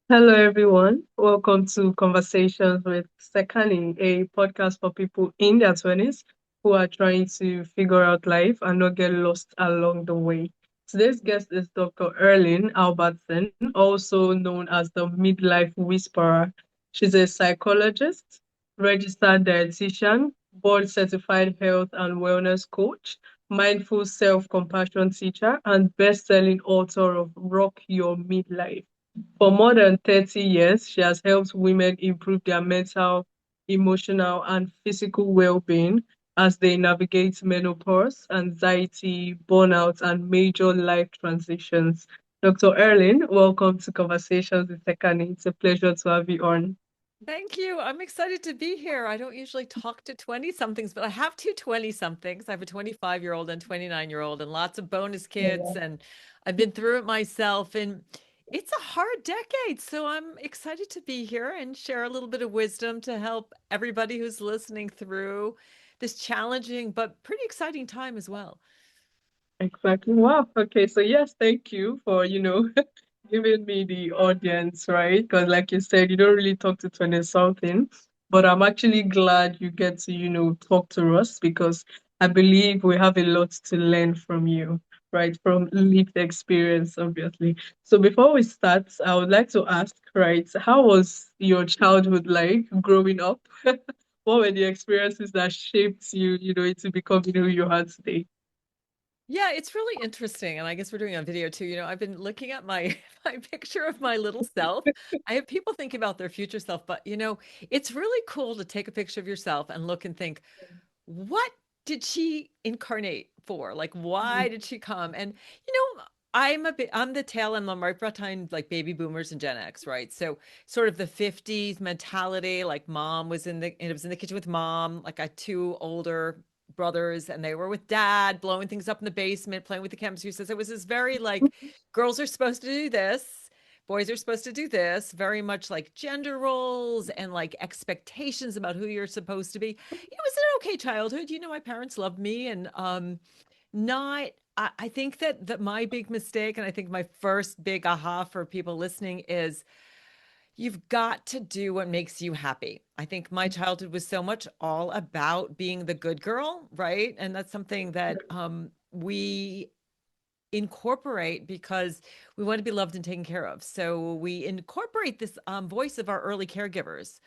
Hello, everyone. Welcome to Conversations with Sekani, a podcast for people in their 20s who are trying to figure out life and not get lost along the way. Today's guest is Dr. Erlin Albertson, also known as the Midlife Whisperer. She's a psychologist, registered dietitian, board certified health and wellness coach, mindful self compassion teacher, and best selling author of Rock Your Midlife. For more than 30 years, she has helped women improve their mental, emotional, and physical well-being as they navigate menopause, anxiety, burnout, and major life transitions. Dr. Erlin, welcome to Conversations with Sekani. It's a pleasure to have you on. Thank you. I'm excited to be here. I don't usually talk to 20 somethings, but I have two 20 somethings. I have a 25-year-old and 29-year-old and lots of bonus kids. Yeah. And I've been through it myself. And it's a hard decade. So I'm excited to be here and share a little bit of wisdom to help everybody who's listening through this challenging but pretty exciting time as well. Exactly. Wow. Okay. So yes, thank you for, giving me the audience, right? Because like you said, you don't really talk to 20 something, but I'm actually glad you get to, talk to us because I believe we have a lot to learn from you, right? From lived experience, obviously. So before we start, I would like to ask, right, how was your childhood like growing up? What were the experiences that shaped you, into becoming who you are today? Yeah, it's really interesting. And I guess we're doing a video too. I've been looking at my my picture of my little self. I have people thinking about their future self, but it's really cool to take a picture of yourself and look and think, what did she incarnate for? Like, why did she come? And I'm the tail end, I'm right behind like baby boomers and Gen X, right? So sort of the 50s mentality, like mom was in the it was in the kitchen with mom, like I had two older brothers and they were with dad blowing things up in the basement, playing with the chemistry. So it was this very like girls are supposed to do this, boys are supposed to do this, very much like gender roles and like expectations about who you're supposed to be. It was an okay childhood. My parents loved me and not I think that my big mistake, and I think my first big aha for people listening is you've got to do what makes you happy. I think my childhood was so much all about being the good girl, right? And that's something that we incorporate because we want to be loved and taken care of. So we incorporate this voice of our early caregivers.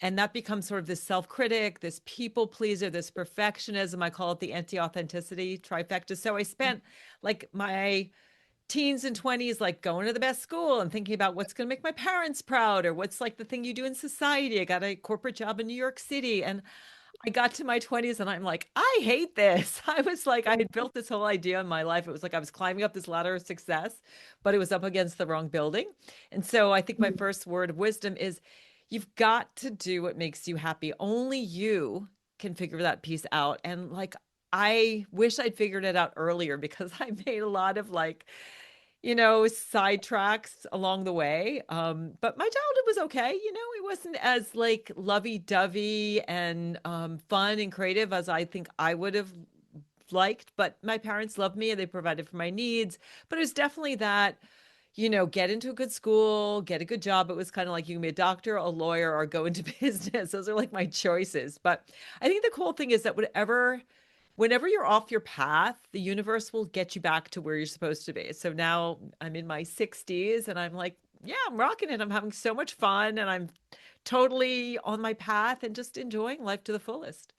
And that becomes sort of this self critic, this people pleaser, this perfectionism. I call it the anti authenticity trifecta. So I spent like my teens and 20s like going to the best school and thinking about what's going to make my parents proud or what's like the thing you do in society. I got a corporate job in New York City and I got to my 20s and I'm like, I hate this. I was like, I had built this whole idea in my life. It was like I was climbing up this ladder of success, but it was up against the wrong building. And so I think my first word of wisdom is you've got to do what makes you happy. Only you can figure that piece out. And like, I wish I'd figured it out earlier because I made a lot of like sidetracks along the way. But my childhood was okay. It wasn't as like lovey-dovey and fun and creative as I think I would have liked. But my parents loved me and they provided for my needs. But it was definitely that, get into a good school, get a good job. It was kind of like you can be a doctor, a lawyer, or go into business. Those are like my choices. But I think the cool thing is that whenever you're off your path, the universe will get you back to where you're supposed to be. So now I'm in my 60s and I'm like, yeah, I'm rocking it. I'm having so much fun and I'm totally on my path and just enjoying life to the fullest.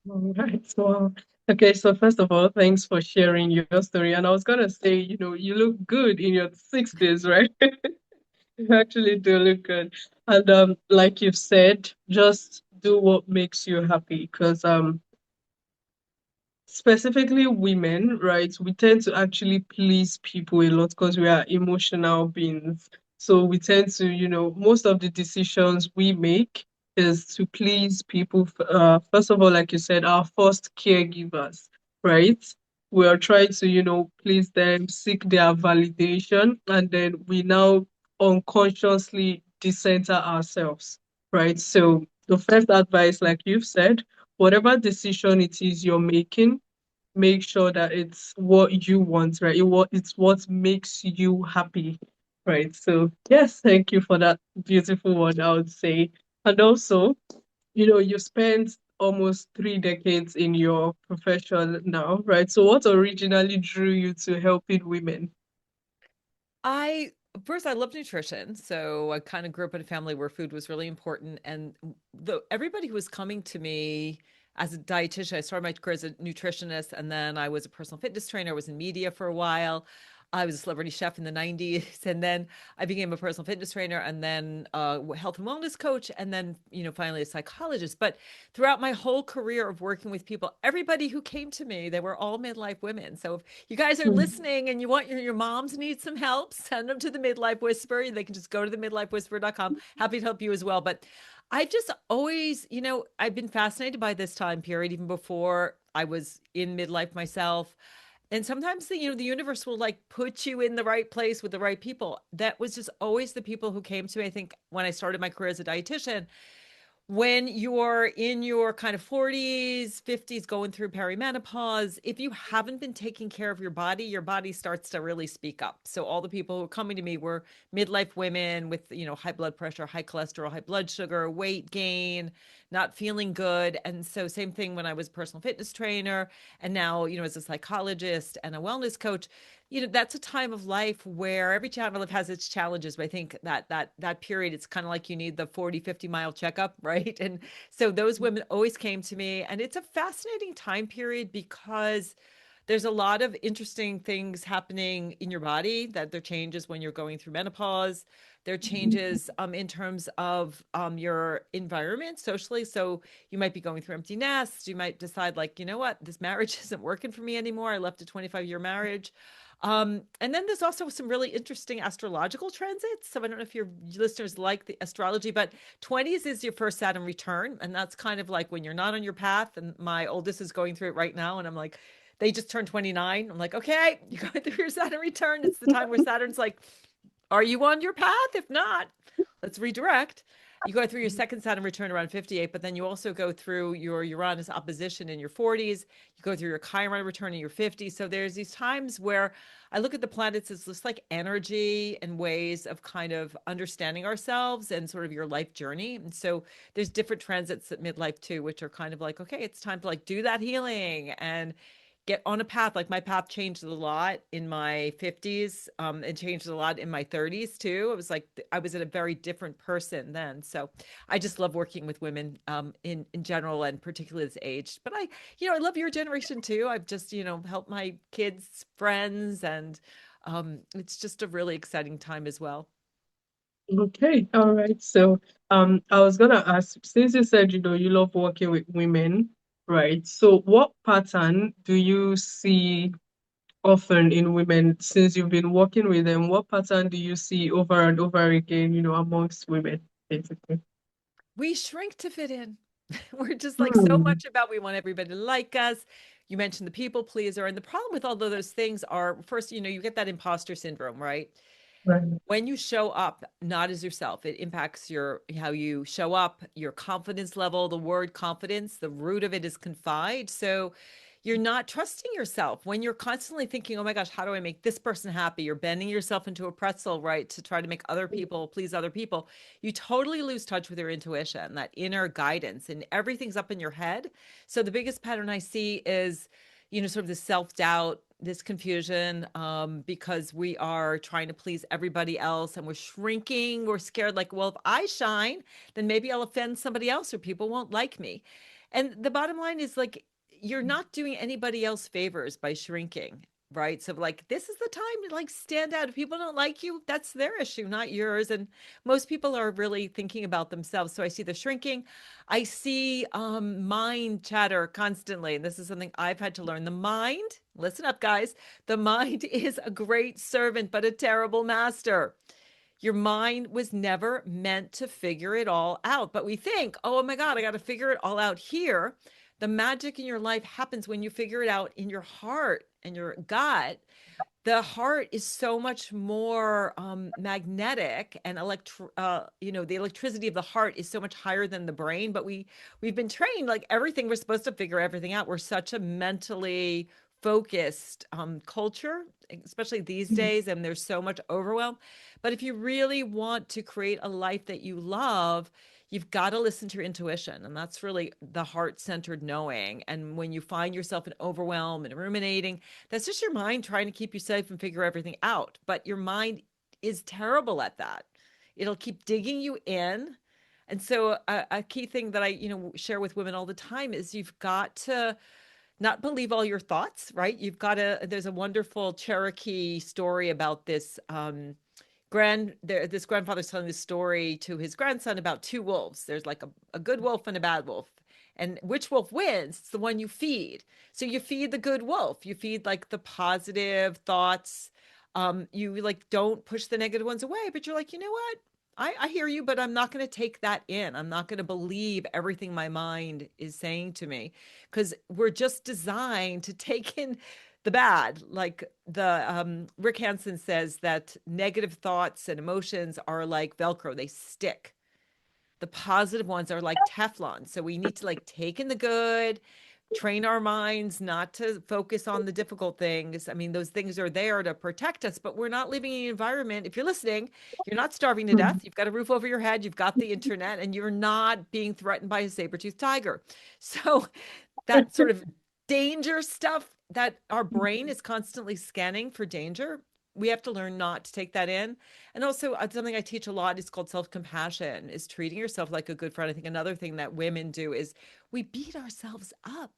All right. Wow. Okay, so first of all, thanks for sharing your story. And I was gonna say, you look good in your 60s, right? You actually do look good. And like you've said, just do what makes you happy. Because specifically women, right? We tend to actually please people a lot because we are emotional beings. So we tend to, most of the decisions we make is to please people. First of all, like you said, our first caregivers, right? We are trying to, please them, seek their validation, and then we now unconsciously decenter ourselves, right? So the first advice, like you've said, whatever decision it is you're making, make sure that it's what you want, right? It's what makes you happy. Right. So, yes, thank you for that beautiful one, I would say. And also, you spent almost 3 decades in your profession now, right? So, what originally drew you to helping women? I first I love nutrition, so I kind of grew up in a family where food was really important, and everybody who was coming to me as a dietitian, I started my career as a nutritionist, and then I was a personal fitness trainer. I was in media for a while. I was a celebrity chef in the 90s, and then I became a personal fitness trainer, and then health and wellness coach, and then finally a psychologist. But throughout my whole career of working with people, everybody who came to me, they were all midlife women. So if you guys are Mm. listening and you want your moms need some help, send them to the Midlife Whisperer. They can just go to the midlifewhisperer.com. Happy to help you as well. But I've just always, I've been fascinated by this time period, even before I was in midlife myself. And sometimes the universe will like put you in the right place with the right people. That was just always the people who came to me. I think when I started my career as a dietitian, when you're in your kind of 40s, 50s, going through perimenopause, if you haven't been taking care of your body starts to really speak up. So all the people who were coming to me were midlife women with, high blood pressure, high cholesterol, high blood sugar, weight gain, not feeling good. And so same thing when I was a personal fitness trainer and now, as a psychologist and a wellness coach, that's a time of life where every time of life has its challenges, but I think that period, it's kind of like you need the 40, 50 mile checkup, right? And so those women always came to me, and it's a fascinating time period because there's a lot of interesting things happening in your body. That there changes when you're going through menopause. There are changes in terms of your environment socially. So you might be going through empty nest. You might decide, like, you know what, this marriage isn't working for me anymore. I left a 25-year marriage. And then there's also some really interesting astrological transits. So I don't know if your listeners like the astrology, but 20s is your first Saturn return. And that's kind of like when you're not on your path. And my oldest is going through it right now. And I'm like, they just turned 29. I'm like, okay, you're going through your Saturn return. It's the time where Saturn's like, are you on your path? If not, let's redirect. You go through your second Saturn return around 58, but then you also go through your Uranus opposition in your 40s. You go through your Chiron return in your 50s. So there's these times where I look at the planets as just like energy and ways of kind of understanding ourselves and sort of your life journey. And so there's different transits at midlife too, which are kind of like, okay, it's time to like do that healing and get on a path. Like my path changed a lot in my 50s. It changed a lot in my 30s too. It was like I was a very different person then. So I just love working with women in general and particularly this age. But I love your generation too. I've just, helped my kids, friends, and it's just a really exciting time as well. Okay, all right. So, I was gonna ask, since you said, you love working with women, right? So, what pattern do you see often in women since you've been working with them? What pattern do you see over and over again, amongst women, basically? We shrink to fit in. We're just like so Hmm. much about we want everybody to like us. You mentioned the people pleaser. And the problem with all of those things are first, you get that imposter syndrome, right? Right. When you show up not as yourself, it impacts your how you show up, your confidence level. The word confidence, the root of it is confide. So you're not trusting yourself when you're constantly thinking, oh my gosh, how do I make this person happy? You're bending yourself into a pretzel, right, to try to make other people please other people. You totally lose touch with your intuition, that inner guidance, and everything's up in your head. So the biggest pattern I see is, sort of the self-doubt, this confusion, because we are trying to please everybody else and we're shrinking. We're scared, like, well, if I shine, then maybe I'll offend somebody else or people won't like me. And the bottom line is, like, you're not doing anybody else favors by shrinking, right? So like this is the time to like stand out. If people don't like you, that's their issue, not yours. And most people are really thinking about themselves. So I see the shrinking. I see mind chatter constantly. And this is something I've had to learn. The mind, listen up, guys. The mind is a great servant, but a terrible master. Your mind was never meant to figure it all out. But we think, oh my God, I got to figure it all out here. The magic in your life happens when you figure it out in your heart and your gut. The heart is so much more magnetic and the electricity of the heart is so much higher than the brain. But we've been trained like everything we're supposed to figure everything out. We're such a mentally focused culture, especially these days, and there's so much overwhelm. But if you really want to create a life that you love, you've got to listen to your intuition. And that's really the heart centered knowing. And when you find yourself in overwhelm and ruminating, that's just your mind trying to keep you safe and figure everything out. But your mind is terrible at that. It'll keep digging you in. And so a key thing that I, share with women all the time is you've got to not believe all your thoughts, right? You've got to, there's a wonderful Cherokee story about this grandfather's telling this story to his grandson about two wolves. There's like a good wolf and a bad wolf. And which wolf wins? It's the one you feed. So you feed the good wolf. You feed like the positive thoughts. You like don't push the negative ones away, but you're like, you know what? I hear you, but I'm not going to take that in. I'm not going to believe everything my mind is saying to me because we're just designed to take in the bad. Like the Rick Hansen says that negative thoughts and emotions are like Velcro, they stick. The positive ones are like Teflon. So we need to like take in the good, train our minds not to focus on the difficult things. I mean, those things are there to protect us, but we're not living in an environment. If you're listening, you're not starving to death. You've got a roof over your head, you've got the internet, and you're not being threatened by a saber-toothed tiger. So that sort of danger stuff that our brain is constantly scanning for danger, we have to learn not to take that in. And also something I teach a lot is called self-compassion, is treating yourself like a good friend. I think another thing that women do is we beat ourselves up.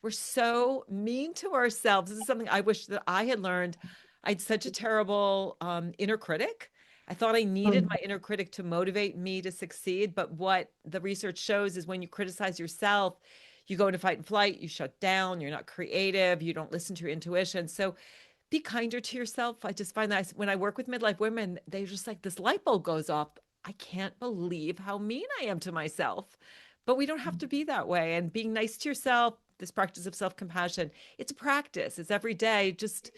We're so mean to ourselves. This is something I wish that I had learned. I had such a terrible inner critic. I thought I needed my inner critic to motivate me to succeed. But what the research shows is when you criticize yourself, you go into fight and flight, you shut down, you're not creative, you don't listen to your intuition. So be kinder to yourself. I just find that when I work with midlife women, they just like this light bulb goes off. I can't believe how mean I am to myself. But we don't have to be that way. And being nice to yourself, this practice of self compassion, it's a practice. It's every day. Just,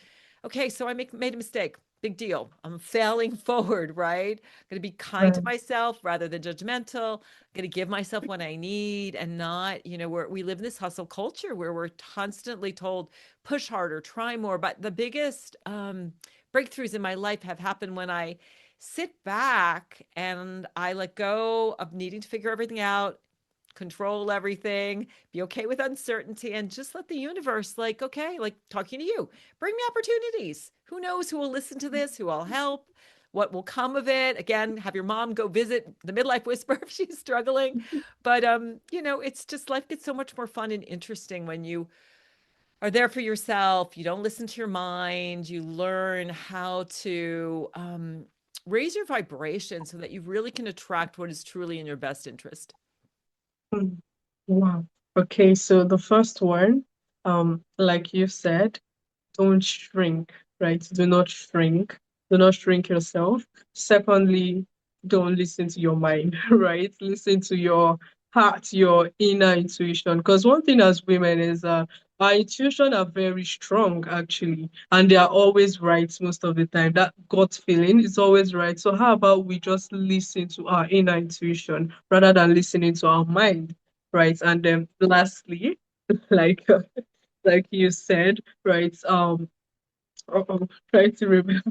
okay, so made a mistake. Big deal. I'm failing forward, right? I'm going to be kind to Right. myself rather than judgmental. I'm going to give myself what I need and not, we live in this hustle culture where we're constantly told, push harder, try more. But the biggest breakthroughs in my life have happened when I sit back and I let go of needing to figure everything out, control everything, be okay with uncertainty, and just let the universe, like, okay, like talking to you, bring me opportunities. Who knows who will listen to this, who I'll help, what will come of it. Again, have your mom go visit the midlife whisperer if she's struggling. But it's just life gets so much more fun and interesting when you are there for yourself. You don't listen to your mind. You learn how to raise your vibration so that you really can attract what is truly in your best interest. Mm. Wow. Okay, so the first one, like you said, don't shrink, right? Do not shrink. Do not shrink yourself. Secondly, don't listen to your mind, right? Listen to your heart, your inner intuition. Because one thing as women is our intuition are very strong, actually, and they are always right most of the time. That gut feeling is always right. So how about we just listen to our inner intuition rather than listening to our mind, right? And then lastly, like like you said, right? Try to remember.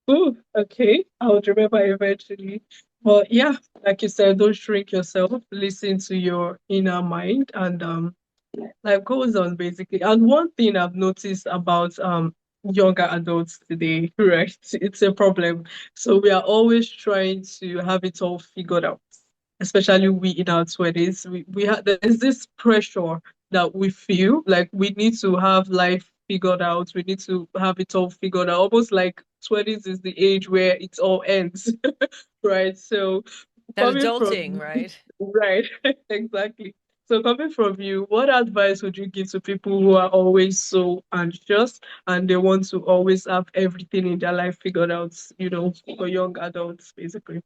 Oh, okay. I'll remember eventually. But yeah, like you said, don't shrink yourself. Listen to your inner mind and life goes on basically. And one thing I've noticed about younger adults today, right? It's a problem. So we are always trying to have it all figured out, especially we in our 20s. We have there's this pressure that we feel like we need to have life figured out. We need to have it all figured out. Almost like 20s is the age where it all ends, right? So That coming from adulting, right? right, exactly. So coming from you, what advice would you give to people who are always so anxious and they want to always have everything in their life figured out, for young adults, basically?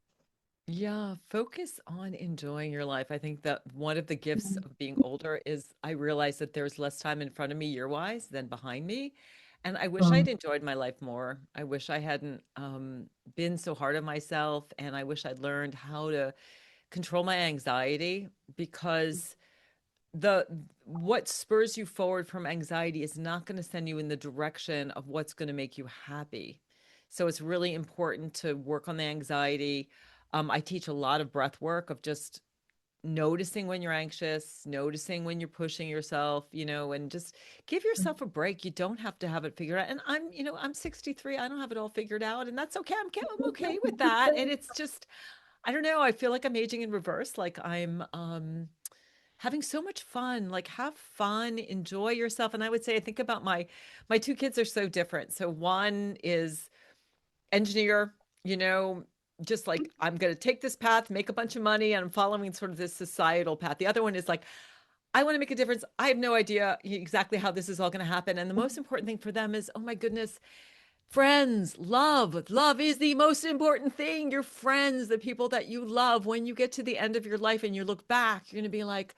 Yeah, focus on enjoying your life. I think that one of the gifts of being older is I realize that there's less time in front of me year-wise than behind me. And I wish I'd Um, enjoyed my life more. I wish I hadn't been so hard on myself. And I wish I'd learned how to control my anxiety because the what spurs you forward from anxiety is not going to send you in the direction of what's going to make you happy. So it's really important to work on the anxiety. I teach a lot of breath work of just noticing when you're anxious, noticing when you're pushing yourself, and just give yourself a break. You don't have to have it figured out. And I'm 63. I don't have it all figured out, and that's okay. I'm okay with that. And it's just, I don't know. I feel like I'm aging in reverse. Like I'm having so much fun. Like have fun, enjoy yourself. And I would say I think about my two kids are so different. So one is engineer, you know, just like I'm going to take this path, make a bunch of money, and I'm following sort of this societal path. The other one is like, I want to make a difference. I have no idea exactly how this is all going to happen. And the most important thing for them is, oh my goodness, friends, love. Love is the most important thing. Your friends, the people that you love, when you get to the end of your life and you look back, you're going to be like,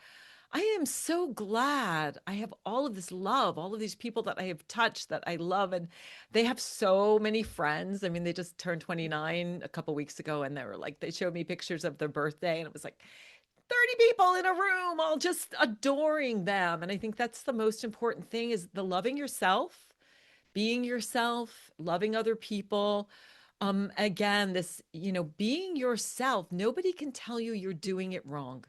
I am so glad I have all of this love, all of these people that I have touched that I love. And they have so many friends. I mean, they just turned 29 a couple weeks ago and they were like, they showed me pictures of their birthday and it was like 30 people in a room, all just adoring them. And I think that's the most important thing is the loving yourself, being yourself, loving other people. Again, this, being yourself, nobody can tell you you're doing it wrong.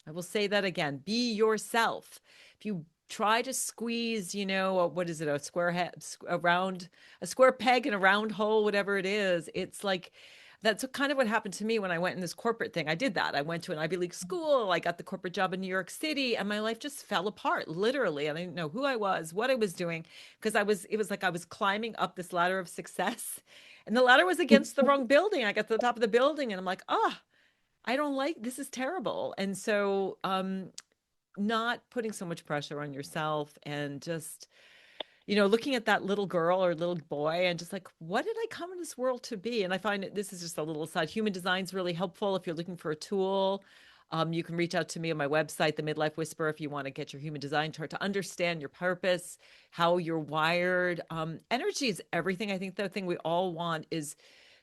I will say that again. Be yourself. If you try to squeeze, what is it, a square head, a square peg in a round hole, whatever it is, it's like that's kind of what happened to me when I went in this corporate thing. I did that. I went to an Ivy League school. I got the corporate job in New York City, and my life just fell apart, literally. And I didn't know who I was, what I was doing, because it was like I was climbing up this ladder of success, and the ladder was against the wrong building. I got to the top of the building, and I'm like, oh, I don't like this is terrible. And so not putting so much pressure on yourself and just, looking at that little girl or little boy and just like, what did I come in this world to be? And I find this is just a little aside. Human design is really helpful if you're looking for a tool. You can reach out to me on my website, The Midlife Whisperer, if you want to get your human design chart to understand your purpose, how you're wired. Energy is everything. I think the thing we all want is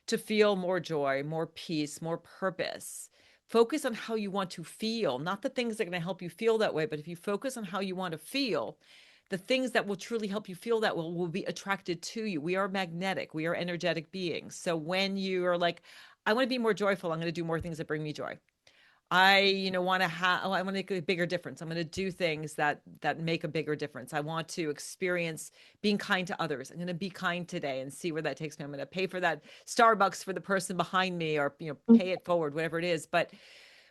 to feel more joy, more peace, more purpose. Focus on how you want to feel, not the things that are going to help you feel that way, but if you focus on how you want to feel, the things that will truly help you feel that will be attracted to you. We are magnetic, we are energetic beings. So when you are like, I want to be more joyful, I'm going to do more things that bring me joy. I, want to have, I want to make a bigger difference. I'm going to do things that make a bigger difference. I want to experience being kind to others. I'm going to be kind today and see where that takes me. I'm going to pay for that Starbucks for the person behind me or, pay it forward, whatever it is. But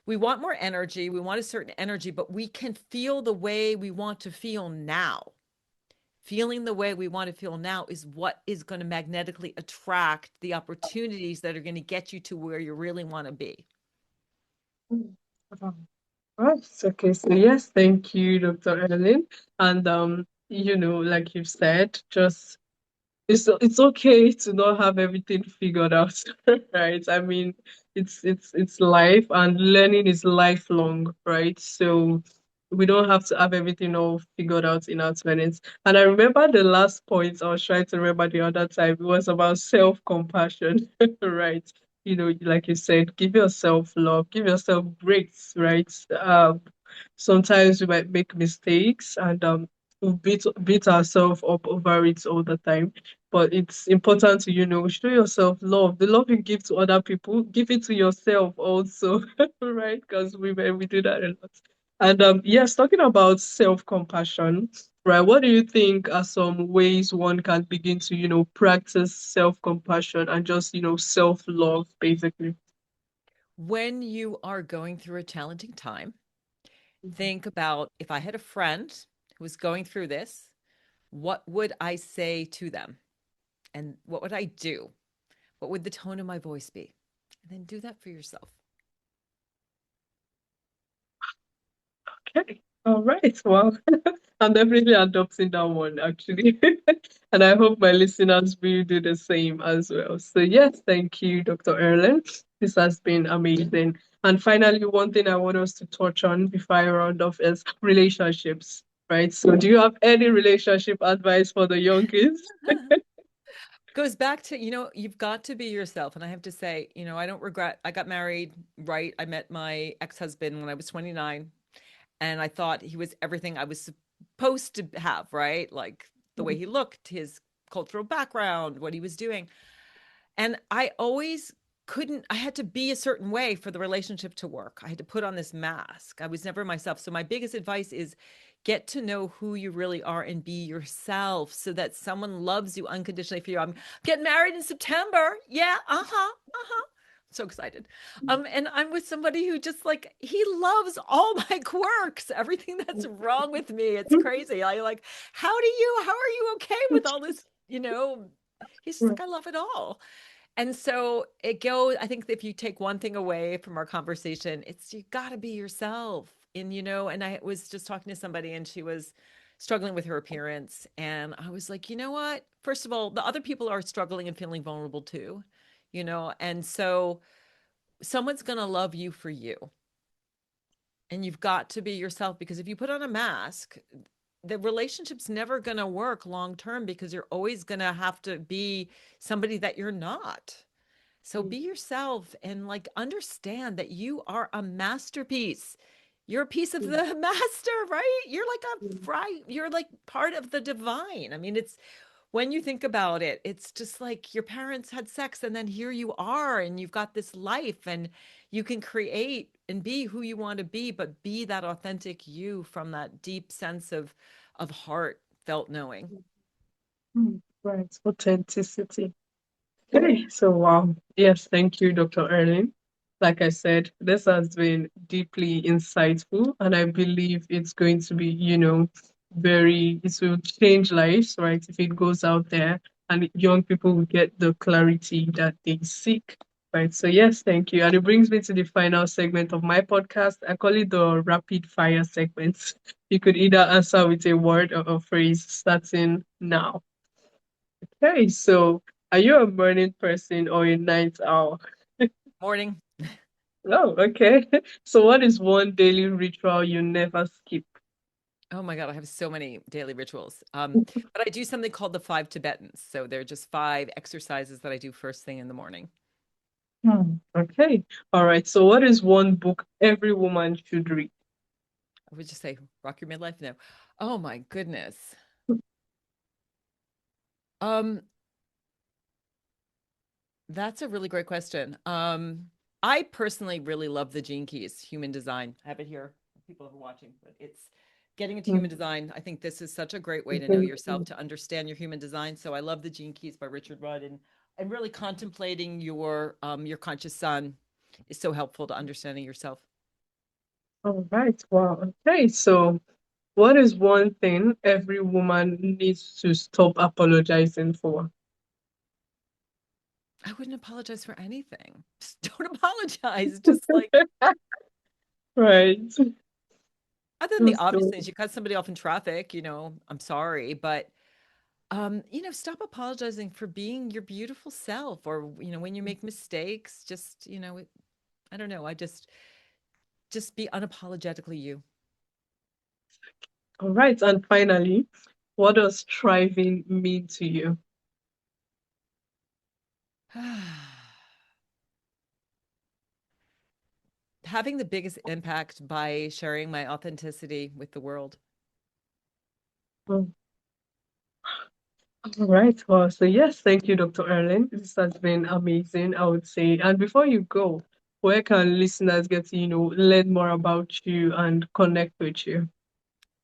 we want more energy. We want a certain energy, but we can feel the way we want to feel now. Feeling the way we want to feel now is what is going to magnetically attract the opportunities that are going to get you to where you really want to be. Right. Okay. So yes, thank you, Dr. Ellen. And like you've said, just it's okay to not have everything figured out, right? I mean, it's life and learning is lifelong, right? So we don't have to have everything all figured out in our 20s. And I remember the last point I was trying to remember the other time, it was about self-compassion, right? Like you said, give yourself love, give yourself breaks, right? Sometimes we might make mistakes and we beat ourselves up over it all the time. But it's important to, show yourself love. The love you give to other people, give it to yourself also, right? Because we do that a lot. And yes, talking about self-compassion, right? What do you think are some ways one can begin to, practice self-compassion and just, self-love, basically? When you are going through a challenging time, think about if I had a friend who was going through this, what would I say to them? And what would I do? What would the tone of my voice be? And then do that for yourself. Okay. All right. Well, I'm definitely adopting that one actually. And I hope my listeners will do the same as well. So yes, thank you, Dr. Erlen. This has been amazing. And finally, one thing I want us to touch on before I round off is relationships, right? So do you have any relationship advice for the young kids? Goes back to, you've got to be yourself. And I have to say, I don't regret, I got married, right? I met my ex-husband when I was 29. And I thought he was everything I was supposed to have, right? Like the way he looked, his cultural background, what he was doing. And I always couldn't, I had to be a certain way for the relationship to work. I had to put on this mask. I was never myself. So my biggest advice is get to know who you really are and be yourself so that someone loves you unconditionally for you. I'm getting married in September. Yeah, uh-huh, uh-huh. So excited. And I'm with somebody who just like he loves all my quirks, everything that's wrong with me. It's crazy. I like, how are you okay with all this, you know? He's just like, I love it all. And so it goes, I think if you take one thing away from our conversation, it's you got to be yourself. And, you know, and I was just talking to somebody and she was struggling with her appearance. And I was like, you know what? First of all, the other people are struggling and feeling vulnerable too, you know? And so someone's going to love you for you. And you've got to be yourself because if you put on a mask, the relationship's never going to work long term because you're always going to have to be somebody that you're not. So be yourself and like understand that you are a masterpiece. You're a piece of the master, right? You're like part of the divine. I mean, it's when you think about it, it's just like your parents had sex and then here you are and you've got this life and you can create and be who you want to be, but be that authentic you from that deep sense of heartfelt knowing. Right, authenticity. Okay, so wow. Yes, thank you, Dr. Erling. Like I said, this has been deeply insightful, and I believe it's going to be, it will change lives, right? If it goes out there and young people will get the clarity that they seek, right? So, yes, thank you. And it brings me to the final segment of my podcast. I call it the rapid fire segment. You could either answer with a word or a phrase starting now. Okay, so are you a morning person or a night owl? Morning. Oh, okay. So what is one daily ritual you never skip? Oh my God, I have so many daily rituals. But I do something called the five Tibetans. So they're just five exercises that I do first thing in the morning. Okay. All right. So what is one book every woman should read? I would just say, Rock Your Midlife. No. Oh my goodness. Um, that's a really great question. I personally really love the Gene Keys, Human Design. I have it here. People are watching, but it's getting into human design. I think this is such a great way to know yourself, to understand your human design. So I love the Gene Keys by Richard Rudd, and really contemplating your conscious sun is so helpful to understanding yourself. All right. Wow. Okay. So what is one thing every woman needs to stop apologizing for? I wouldn't apologize for anything. Just don't apologize. Just like Right. other than the Just obvious do. things, you cut somebody off in traffic, you know, I'm sorry, but you know, stop apologizing for being your beautiful self or you know, when you make mistakes, just, you know, I don't know, I just be unapologetically you. All right. And finally, what does thriving mean to you? Having the biggest impact by sharing my authenticity with the world. Mm. All right. Well, so yes, thank you, Dr. Erlin. This has been amazing, I would say. And before you go, where can listeners get to, learn more about you and connect with you?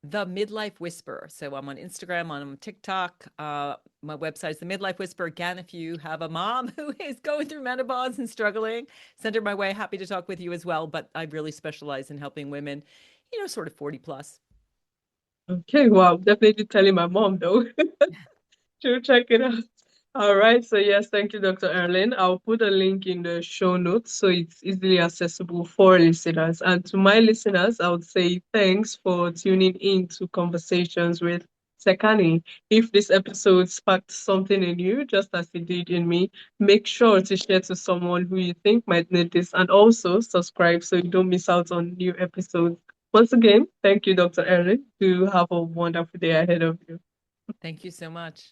The Midlife Whisper. So I'm on Instagram, on TikTok. My website is The Midlife Whisper. Again, if you have a mom who is going through menopause and struggling, send her my way. Happy to talk with you as well. But I really specialize in helping women, you know, sort of 40 plus. Okay, wow, definitely telling my mom though. She'll check it out. All right. So yes, thank you, Dr. Erlin. I'll put a link in the show notes so it's easily accessible for listeners. And to my listeners, I would say thanks for tuning in to Conversations with Sekani. If this episode sparked something in you, just as it did in me, make sure to share to someone who you think might need this and also subscribe so you don't miss out on new episodes. Once again, thank you, Dr. Erlin. You have a wonderful day ahead of you. Thank you so much.